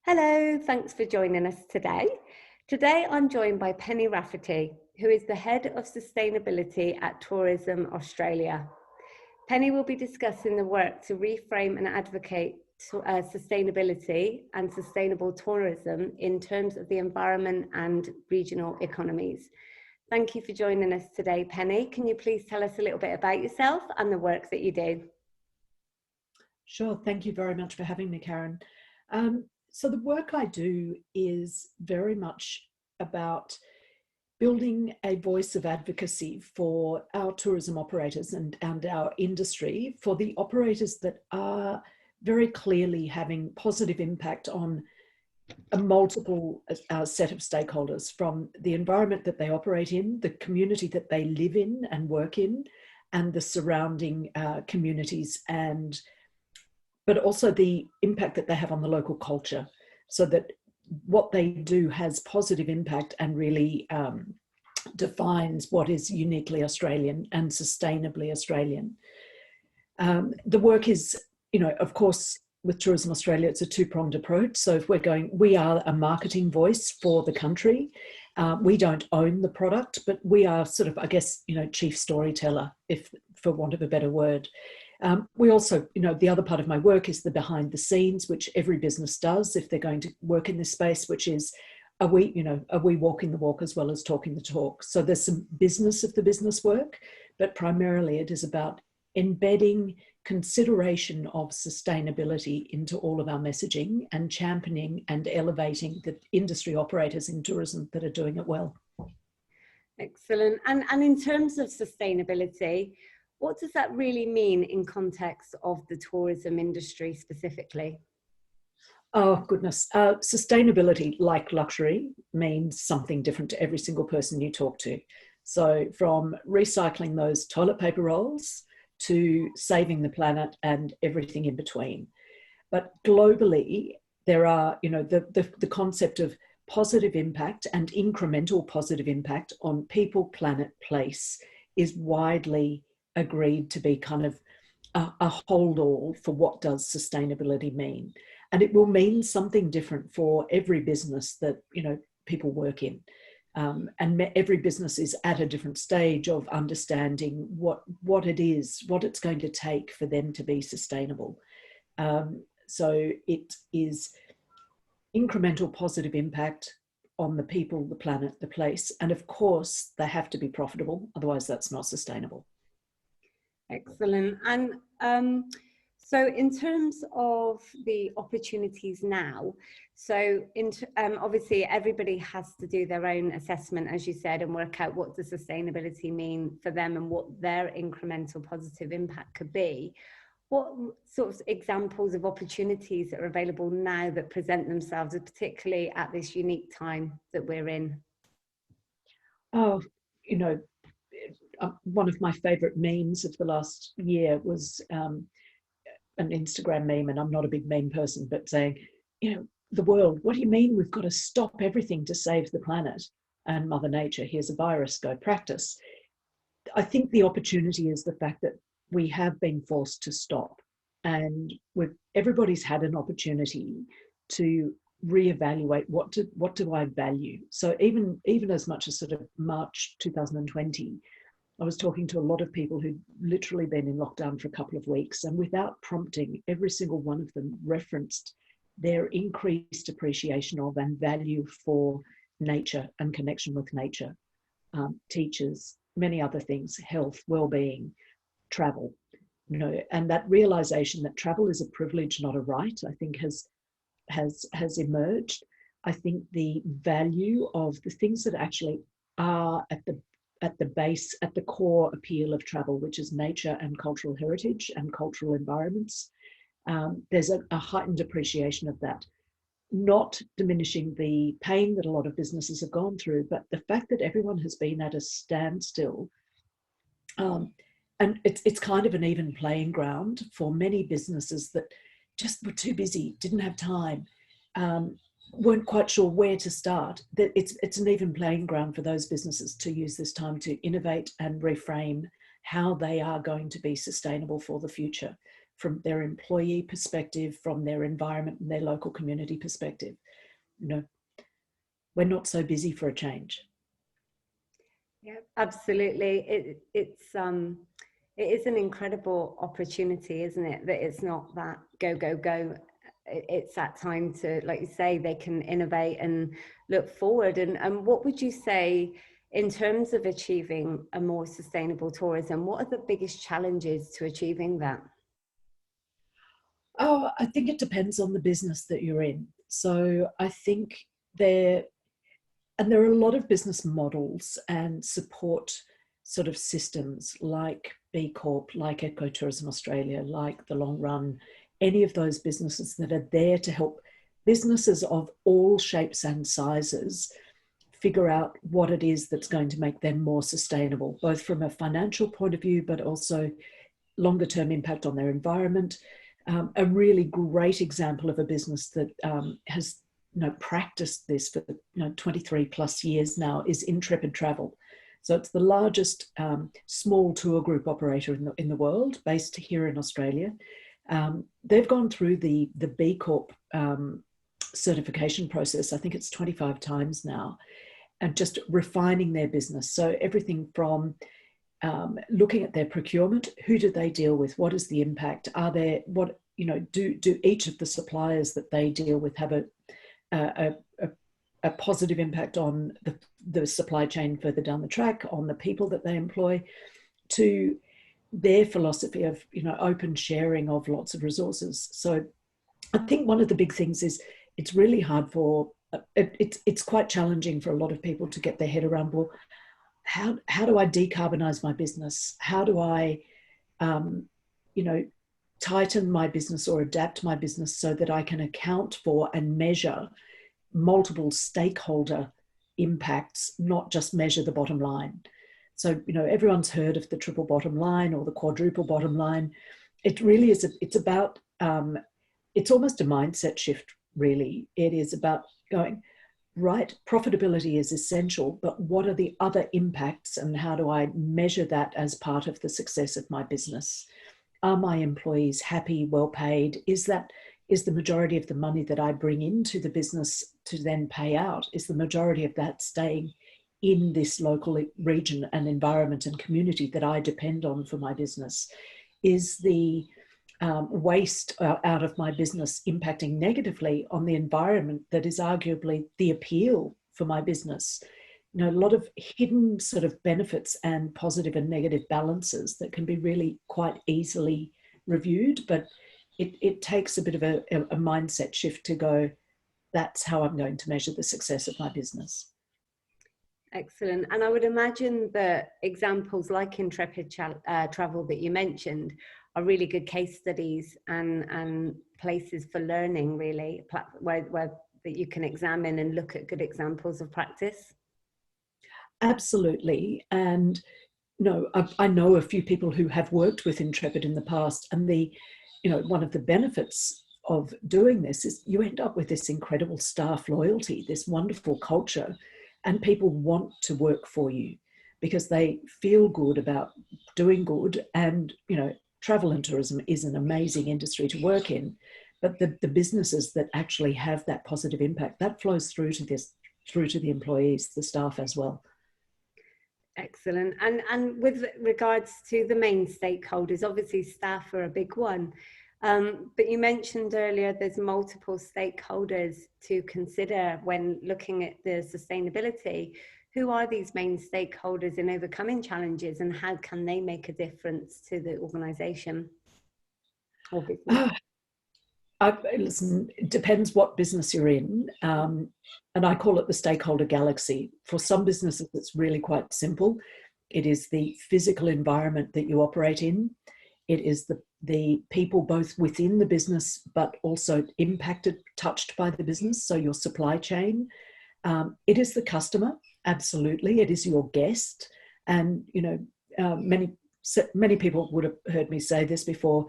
Hello, thanks for joining us today. Today I'm joined by Penny Rafferty, who is the Head of Sustainability at Tourism Australia. Penny will be discussing the work to reframe and advocate sustainability and sustainable tourism in terms of the environment and regional economies. Thank you for joining us today, Penny. Can you please tell us a little bit about yourself and the work that you do? Sure. Thank you very much for having me, Karen. So the work I do is very much about building a voice of advocacy for our tourism operators and our industry, for the operators that are very clearly having positive impact on a multiple set of stakeholders, from the environment that they operate in, the community that they live in and work in, and the surrounding communities, but also the impact that they have on the local culture, so that what they do has positive impact and really defines what is uniquely Australian and sustainably Australian. The work is, of course, with Tourism Australia, it's a two-pronged approach. So if we are a marketing voice for the country. We don't own the product, but we are sort of, I guess, chief storyteller, if for want of a better word. We also, the other part of my work is the behind the scenes, which every business does if they're going to work in this space, which is, are we walking the walk as well as talking the talk? So there's some business of the business work, but primarily it is about embedding consideration of sustainability into all of our messaging and championing and elevating the industry operators in tourism that are doing it well. Excellent. And in terms of sustainability, what does that really mean in context of the tourism industry specifically? Oh, goodness. Sustainability, like luxury, means something different to every single person you talk to. So from recycling those toilet paper rolls to saving the planet and everything in between. But globally, there are, the concept of positive impact and incremental positive impact on people, planet, place is widely agreed to be kind of a hold-all for what does sustainability mean. And it will mean something different for every business that, people work in. And every business is at a different stage of understanding what it is, what it's going to take for them to be sustainable. So it is incremental positive impact on the people, the planet, the place. And of course, they have to be profitable. Otherwise, that's not sustainable. Excellent. And so in terms of the opportunities now, so obviously everybody has to do their own assessment, as you said, and work out what does sustainability mean for them and what their incremental positive impact could be. What sort of examples of opportunities that are available now that present themselves, particularly at this unique time that we're in? Oh, one of my favorite memes of the last year was an Instagram meme, and I'm not a big meme person, but saying, the world, what do you mean we've got to stop everything to save the planet? And Mother Nature, here's a virus, go practice. I think the opportunity is the fact that we have been forced to stop, and everybody's had an opportunity to reevaluate what do I value. So even as much as sort of March 2020, I was talking to a lot of people who'd literally been in lockdown for a couple of weeks, and without prompting, every single one of them referenced their increased appreciation of and value for nature and connection with nature, teachers, many other things, health, well-being, travel, and that realization that travel is a privilege, not a right, I think has emerged. I think the value of the things that actually are at the base, at the core appeal of travel, which is nature and cultural heritage and cultural environments. There's a heightened appreciation of that, not diminishing the pain that a lot of businesses have gone through, but the fact that everyone has been at a standstill. And it's kind of an even playing ground for many businesses that just were too busy, didn't have time, weren't quite sure where to start. That it's an even playing ground for those businesses to use this time to innovate and reframe how they are going to be sustainable for the future. from their employee perspective, from their environment and their local community perspective. You know, we're not so busy for a change. Yeah, absolutely. It is an incredible opportunity, isn't it? That it's not that go, go, go. It's that time to, like you say, they can innovate and look forward. And what would you say in terms of achieving a more sustainable tourism? What are the biggest challenges to achieving that? Oh, I think it depends on the business that you're in. So I think there are a lot of business models and support sort of systems like B Corp, like Ecotourism Australia, like the Long Run, any of those businesses that are there to help businesses of all shapes and sizes figure out what it is that's going to make them more sustainable, both from a financial point of view, but also longer term impact on their environment. A really great example of a business that has practiced this for 23 plus years now is Intrepid Travel. So it's the largest small tour group operator in the world, based here in Australia. They've gone through the B Corp certification process. I think it's 25 times now, and just refining their business. So everything from looking at their procurement, who do they deal with? What is the impact? Are there, what, do each of the suppliers that they deal with have a positive impact on the supply chain further down the track, on the people that they employ, to their philosophy of, open sharing of lots of resources. So I think one of the big things is it's really hard for, it's quite challenging for a lot of people to get their head around, well, how do I decarbonize my business? How do I, tighten my business or adapt my business so that I can account for and measure multiple stakeholder impacts, not just measure the bottom line. So, everyone's heard of the triple bottom line or the quadruple bottom line. It really is, it's about, it's almost a mindset shift, really. It is about going, right, profitability is essential, but what are the other impacts and how do I measure that as part of the success of my business? Are my employees happy, well paid? Is the majority of the money that I bring into the business to then pay out, is the majority of that staying in this local region and environment and community that I depend on for my business? Is the waste out of my business impacting negatively on the environment that is arguably the appeal for my business? A lot of hidden sort of benefits and positive and negative balances that can be really quite easily reviewed, but it takes a bit of a mindset shift to go, that's how I'm going to measure the success of my business. Excellent. And I would imagine that examples like Intrepid Travel that you mentioned are really good case studies and places for learning, really, where that you can examine and look at good examples of practice. Absolutely. And I know a few people who have worked with Intrepid in the past, and one of the benefits of doing this is you end up with this incredible staff loyalty, this wonderful culture, and people want to work for you because they feel good about doing good. And, travel and tourism is an amazing industry to work in, but the businesses that actually have that positive impact, that flows through to the employees, the staff as well. Excellent. And with regards to the main stakeholders, obviously staff are a big one. But you mentioned earlier there's multiple stakeholders to consider when looking at the sustainability. Who are these main stakeholders in overcoming challenges, and how can they make a difference to the organisation or business? Listen, it depends what business you're in. And I call it the stakeholder galaxy. For some businesses, it's really quite simple. It is the physical environment that you operate in. It is the people both within the business, but also impacted, touched by the business. So your supply chain. It is the customer. Absolutely. It is your guest. And, many people would have heard me say this before,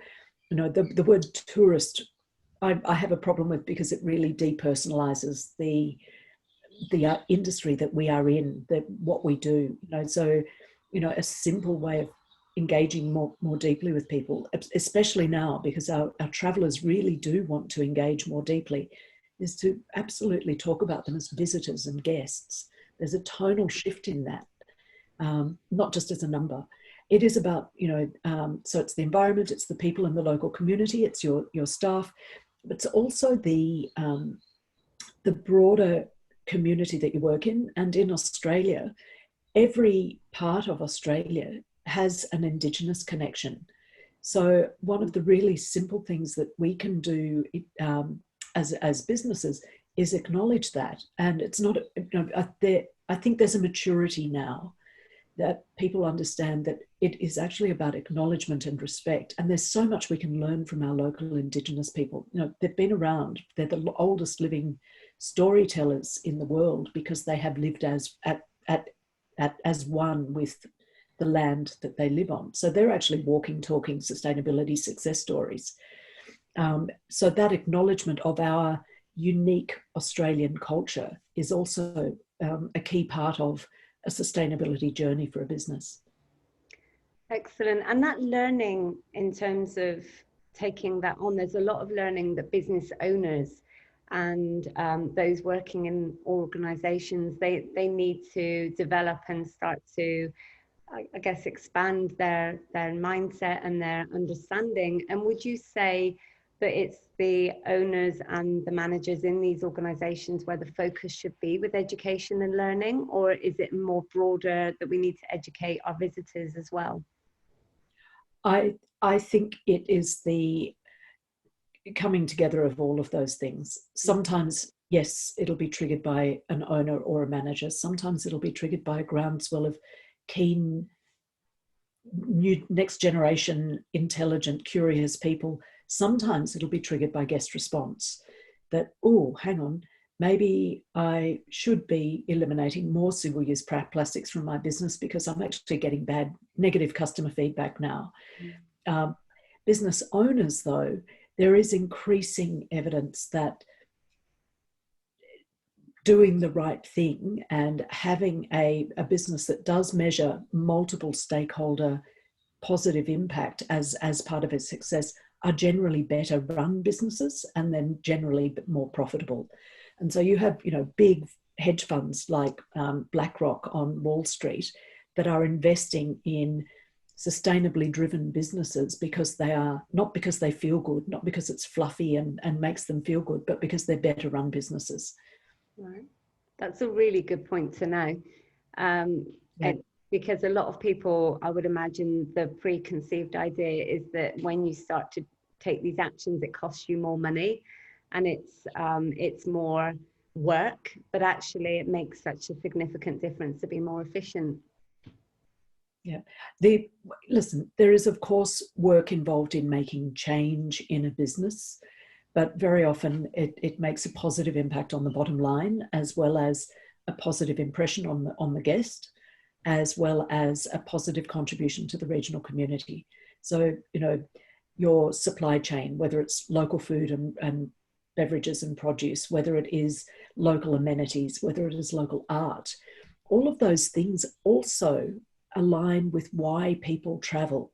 the word tourist, I have a problem with, because it really depersonalizes the industry that we are in, what we do. So, a simple way of engaging more deeply with people, especially now, because our travellers really do want to engage more deeply, is to absolutely talk about them as visitors and guests. There's a tonal shift in that, not just as a number. It is about, so it's the environment, it's the people in the local community, it's your staff, but it's also the broader community that you work in. And in Australia, every part of Australia has an Indigenous connection. So one of the really simple things that we can do as businesses is acknowledge that. And it's not, I think there's a maturity now that people understand that it is actually about acknowledgement and respect. And there's so much we can learn from our local Indigenous people. They've been around. They're the oldest living storytellers in the world because they have lived as one with the land that they live on. So they're actually walking, talking sustainability success stories. So that acknowledgement of our unique Australian culture is also a key part of a sustainability journey for a business. Excellent. And that learning, in terms of taking that on, there's a lot of learning that business owners and those working in organizations, they need to develop and start to, I guess, expand their mindset and their understanding. And would you say that it's the owners and the managers in these organizations where the focus should be with education and learning, or is it more broader that we need to educate our visitors as well? I think it is the coming together of all of those things. Sometimes, yes, it'll be triggered by an owner or a manager. Sometimes it'll be triggered by a groundswell of keen, new, next generation, intelligent, curious people. Sometimes it'll be triggered by guest response that, oh, hang on, maybe I should be eliminating more single-use plastics from my business because I'm actually getting bad, negative customer feedback now. Business owners, though, there is increasing evidence that doing the right thing and having a business that does measure multiple stakeholder positive impact as part of its success are generally better run businesses and then generally more profitable. And so you have, big hedge funds like BlackRock on Wall Street that are investing in sustainably driven businesses because they are, not because they feel good, not because it's fluffy and makes them feel good, but because they're better run businesses. Right. That's a really good point to know. Because a lot of people, I would imagine, the preconceived idea is that when you start to take these actions, it costs you more money and it's more work, but actually it makes such a significant difference to be more efficient. Yeah. Listen, there is, of course, work involved in making change in a business, but very often it makes a positive impact on the bottom line, as well as a positive impression on the guest, as well as a positive contribution to the regional community. So, your supply chain, whether it's local food and beverages and produce, whether it is local amenities, whether it is local art, all of those things also align with why people travel.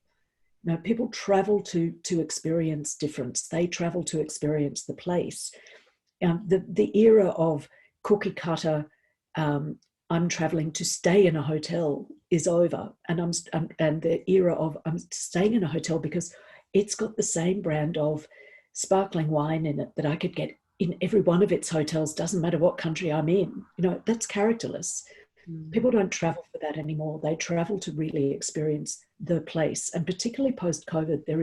People travel to experience difference. They travel to experience the place. The era of cookie cutter, I'm traveling to stay in a hotel is over, and the era of I'm staying in a hotel because it's got the same brand of sparkling wine in it that I could get in every one of its hotels. Doesn't matter what country I'm in. That's characterless. People don't travel for that anymore. They travel to really experience the place. And particularly post-COVID, there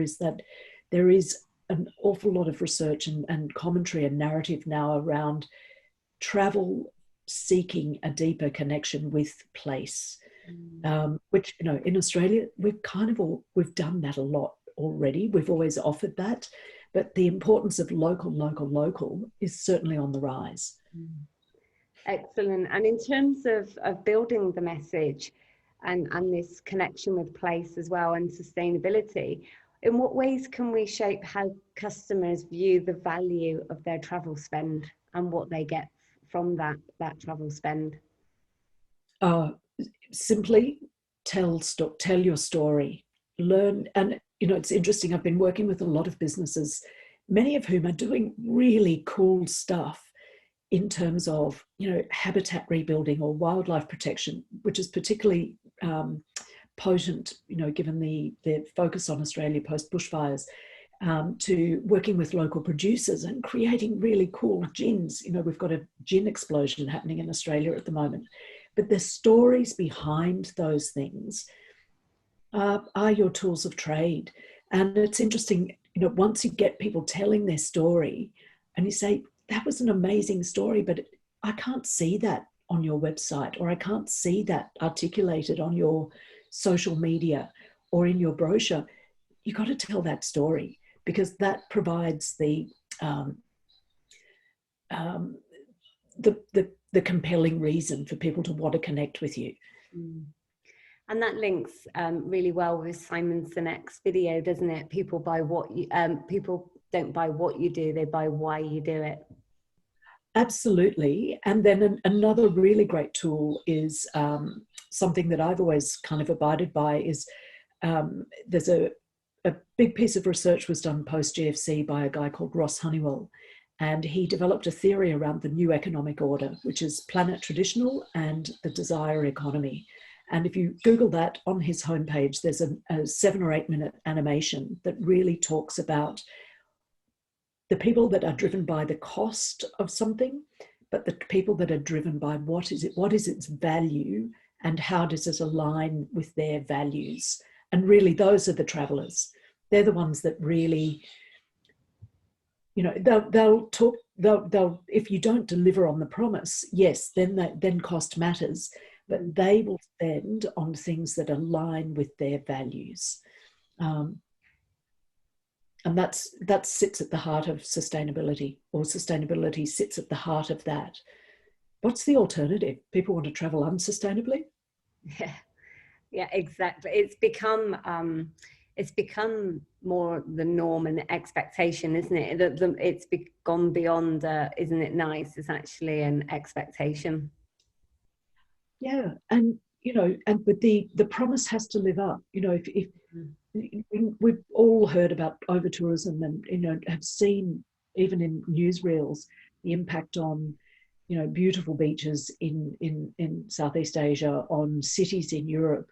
is an awful lot of research and commentary and narrative now around travel seeking a deeper connection with place, which, in Australia, we've done that a lot already. We've always offered that, but the importance of local is certainly on the rise. Excellent. And in terms of building the message and this connection with place as well and sustainability, in what ways can we shape how customers view the value of their travel spend and what they get from that travel spend? Simply tell your story. learn. And, you know, it's interesting. I've been working with a lot of businesses, many of whom are doing really cool stuff in terms of, you know, habitat rebuilding or wildlife protection, which is particularly potent, you know, given the focus on Australia post bushfires, to working with local producers and creating really cool gins. You know, we've got a gin explosion happening in Australia at the moment, but the stories behind those things are your tools of trade. And it's interesting, you know, once you get people telling their story and you say, that was an amazing story, but I can't see that on your website, or I can't see that articulated on your social media or in your brochure. You got to tell that story, because that provides the compelling reason for people to want to connect with you. Mm. And that links really well with Simon Sinek's video, doesn't it? People buy what you, people don't buy what you do, they buy why you do it. Absolutely. And then another really great tool is something that I've always kind of abided by is there's a big piece of research was done post GFC by a guy called Ross Honeywell, and he developed a theory around the new economic order, which is planet traditional and the desire economy. And if you Google that, on his homepage, there's a 7 or 8 minute animation that really talks about the people that are driven by the cost of something, but the people that are driven by what is its value, and how does it align with their values. And really, those are the travelers. They're the ones that really, you know, they'll talk, if you don't deliver on the promise, yes, then cost matters, but they will spend on things that align with their values. And that sits at the heart of sustainability, or sustainability sits at the heart of that. What's the alternative? People want to travel unsustainably? Yeah, exactly. It's become more the norm and the expectation, isn't it? It's gone beyond, isn't it nice? It's actually an expectation. Yeah, and you know, but the promise has to live up. You know, if we've all heard about over tourism, and you know, have seen even in newsreels the impact on, you know, beautiful beaches in Southeast Asia, on cities in Europe.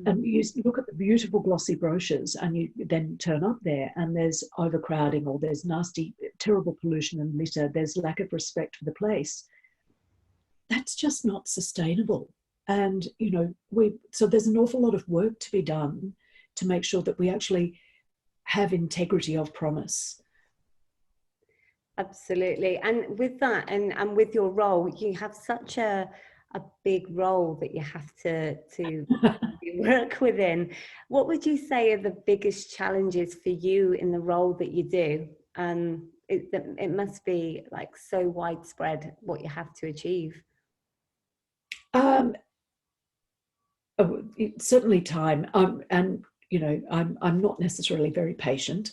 And you look at the beautiful glossy brochures, and you then turn up there and there's overcrowding, or there's nasty, terrible pollution and litter, there's lack of respect for the place. That's just not sustainable. And, you know, so there's an awful lot of work to be done to make sure that we actually have integrity of promise. Absolutely. And with that, and with your role, you have such a big role that you have to work within. What would you say are the biggest challenges for you in the role that you do? It must be like so widespread what you have to achieve. Certainly time, and you know, I'm not necessarily very patient,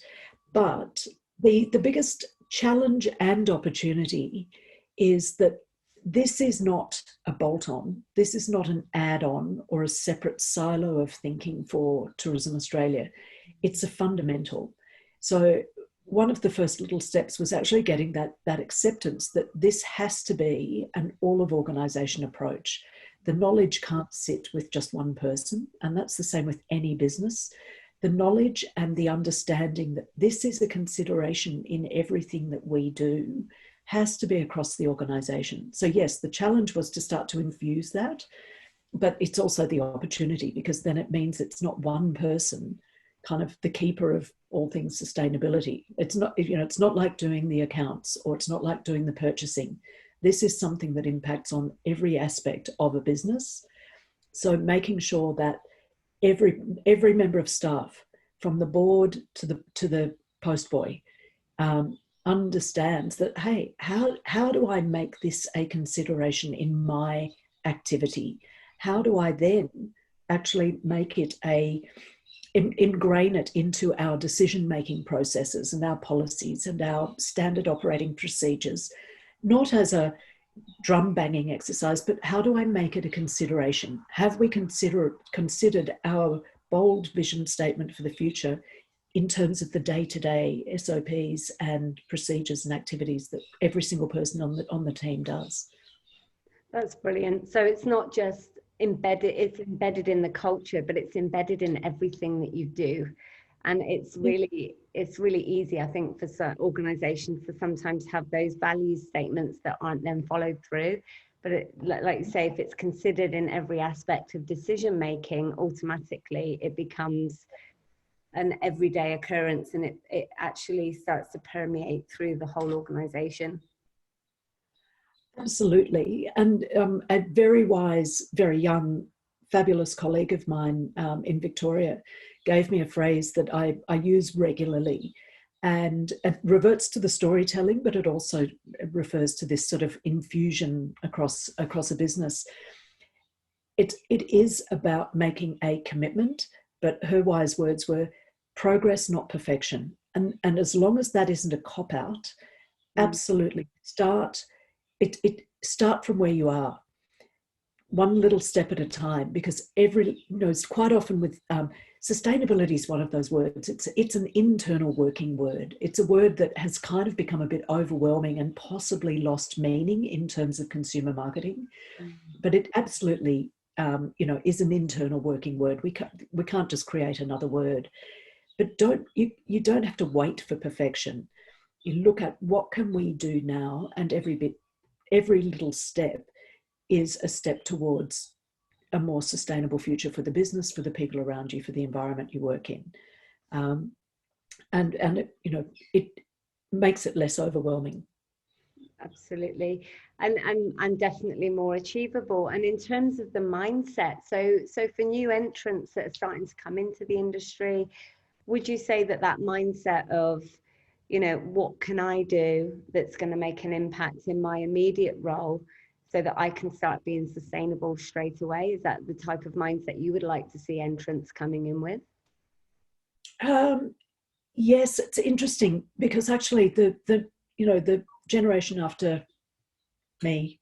but the biggest challenge and opportunity is that this is not a bolt-on, this is not an add-on or a separate silo of thinking for Tourism Australia. It's a fundamental. So one of the first little steps was actually getting that acceptance that this has to be an all-of-organisation approach. The knowledge can't sit with just one person, and that's the same with any business. The knowledge and the understanding that this is a consideration in everything that we do has to be across the organisation. So yes, the challenge was to start to infuse that, but it's also the opportunity, because then it means it's not one person kind of the keeper of all things sustainability. It's not, you know, it's not like doing the accounts, or it's not like doing the purchasing. This is something that impacts on every aspect of a business. So making sure that every member of staff, from the board to the post boy, understands that, hey, how do I make this a consideration in my activity? How do I then actually make it ingrain it into our decision-making processes and our policies and our standard operating procedures, not as a drum banging exercise, but how do I make it a consideration? Have we considered our bold vision statement for the future in terms of the day-to-day SOPs and procedures and activities that every single person on the team does. That's brilliant. So it's not just embedded, it's embedded in the culture, but it's embedded in everything that you do. And it's really easy, I think, for certain organizations to sometimes have those value statements that aren't then followed through. But like you say, if it's considered in every aspect of decision making, automatically it becomes an everyday occurrence, and it actually starts to permeate through the whole organization. Absolutely. And a very wise, very young, fabulous colleague of mine in Victoria gave me a phrase that I use regularly, and it reverts to the storytelling, but it also refers to this sort of infusion across a business. It is about making a commitment, but her wise words were progress, not perfection. And as long as that isn't a cop-out, absolutely start from where you are, one little step at a time, because it's quite often with sustainability is one of those words. It's an internal working word. It's a word that has kind of become a bit overwhelming and possibly lost meaning in terms of consumer marketing, but it absolutely is an internal working word. We can't just create another word, but you don't have to wait for perfection. You look at what can we do now, and every little step is a step towards a more sustainable future for the business, for the people around you, for the environment you work in. And it makes it less overwhelming. Absolutely. And definitely more achievable. And in terms of the mindset, so for new entrants that are starting to come into the industry, would you say that mindset of, what can I do that's going to make an impact in my immediate role so that I can start being sustainable straight away? Is that the type of mindset you would like to see entrants coming in with? Yes, it's interesting because actually the generation after me,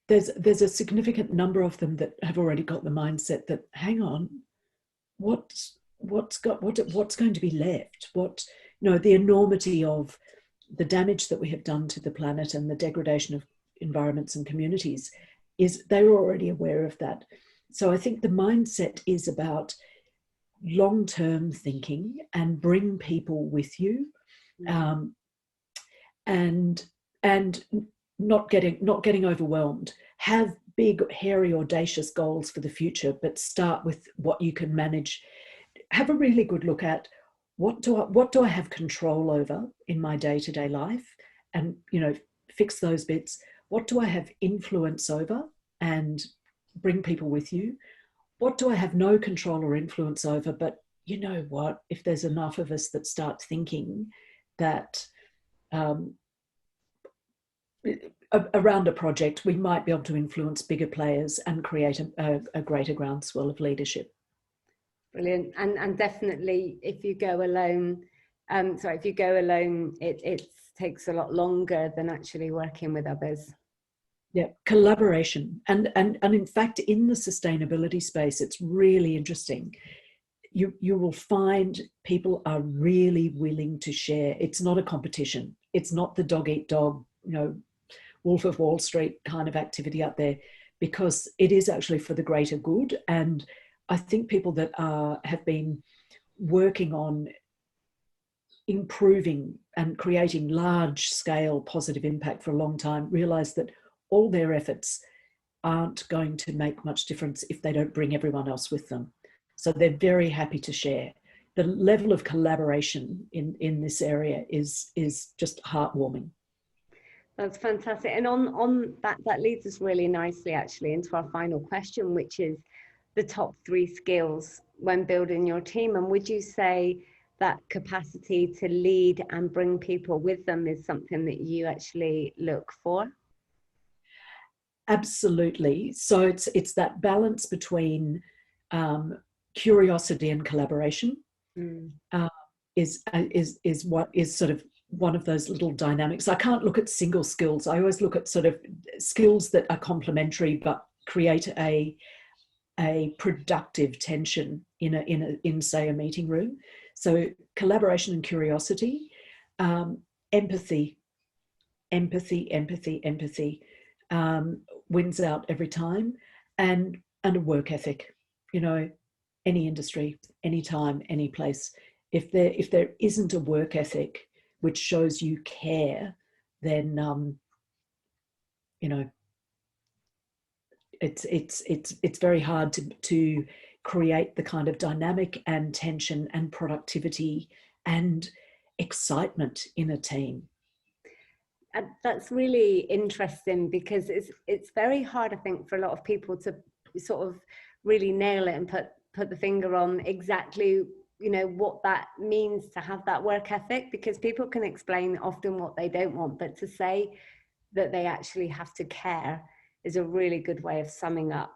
there's a significant number of them that have already got the mindset that, hang on, what's going to be left? The enormity of the damage that we have done to the planet and the degradation of environments and communities they're already aware of that. So I think the mindset is about long-term thinking and bring people with you, and not getting overwhelmed. Have big, hairy, audacious goals for the future, but start with what you can manage. Have a really good look at what do I have control over in my day-to-day life, and fix those bits. What do I have influence over, and bring people with you? What do I have no control or influence over, but you know what, if there's enough of us that start thinking that around a project, we might be able to influence bigger players and create a greater groundswell of leadership. Brilliant. And definitely if you go alone, it takes a lot longer than actually working with others. Yeah, collaboration. And in fact, in the sustainability space, it's really interesting. You will find people are really willing to share. It's not a competition. It's not the dog eat dog, Wolf of Wall Street kind of activity out there, because it is actually for the greater good. And I think people that have been working on improving and creating large scale positive impact for a long time realize that all their efforts aren't going to make much difference if they don't bring everyone else with them. So they're very happy to share. The level of collaboration in this area is just heartwarming. That's fantastic. And on that leads us really nicely actually into our final question, which is the top 3 skills when building your team. And would you say that capacity to lead and bring people with them is something that you actually look for? Absolutely. So it's that balance between curiosity and collaboration is what is sort of one of those little dynamics. I can't look at single skills. I always look at sort of skills that are complementary but create a a productive tension in say a meeting room. So collaboration and curiosity, empathy, wins out every time, and a work ethic. You know, any industry, any time, any place. If there isn't a work ethic which shows you care, then you know, it's very hard to create the kind of dynamic and tension and productivity and excitement in a team. And that's really interesting, because it's very hard, I think, for a lot of people to sort of really nail it and put the finger on exactly, you know, what that means to have that work ethic, because people can explain often what they don't want, but to say that they actually have to care is a really good way of summing up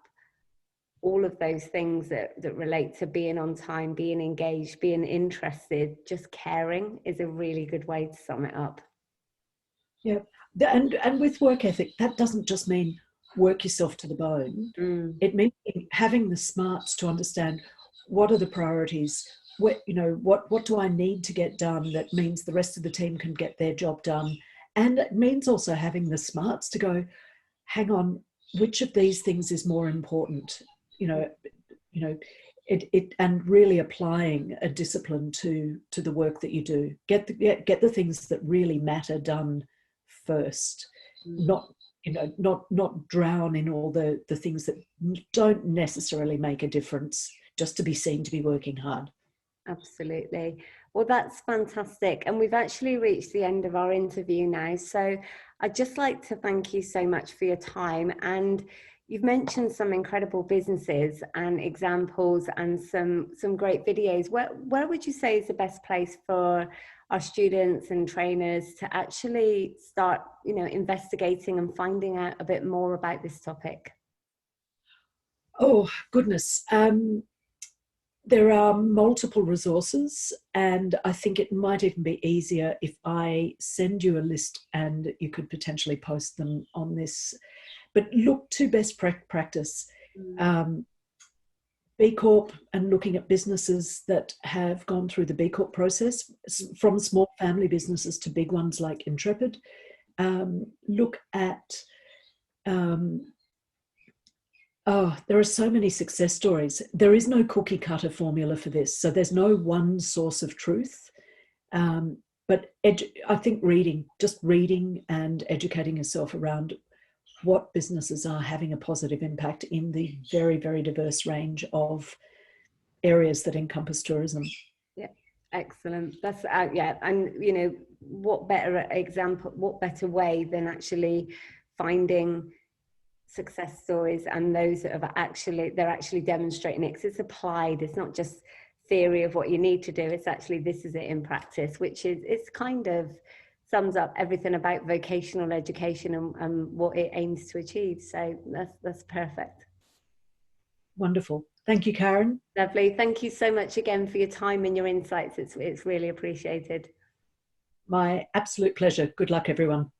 all of those things that relate to being on time, being engaged, being interested. Just caring is a really good way to sum it up. Yeah, and with work ethic, that doesn't just mean work yourself to the bone. It means having the smarts to understand what are the priorities. What do I need to get done that means the rest of the team can get their job done, and it means also having the smarts to go, hang on, which of these things is more important? It and really applying a discipline to the work that you do. Get the things that really matter done first, not drown in all the things that don't necessarily make a difference just to be seen to be working hard. Absolutely. Well, that's fantastic. And we've actually reached the end of our interview now. So I'd just like to thank you so much for your time. And you've mentioned some incredible businesses and examples and some great videos. Where would you say is the best place for our students and trainers to actually start, investigating and finding out a bit more about this topic? Oh, goodness. There are multiple resources, and I think it might even be easier if I send you a list and you could potentially post them on this. But look to best practice. B Corp, and looking at businesses that have gone through the B Corp process, from small family businesses to big ones like Intrepid. Look at, there are so many success stories. There is no cookie cutter formula for this. So there's no one source of truth. But I think just reading and educating yourself around what businesses are having a positive impact in the very, very diverse range of areas that encompass tourism. Yeah, excellent. That's yeah, and what better way than actually finding success stories and those that they're actually demonstrating it, 'cause it's applied. It's not just theory of what you need to do. It's actually, this is it in practice, which is, it's kind of sums up everything about vocational education and what it aims to achieve. So that's perfect. Wonderful. Thank you, Karen. Lovely. Thank you so much again for your time and your insights. It's really appreciated. My absolute pleasure. Good luck, everyone.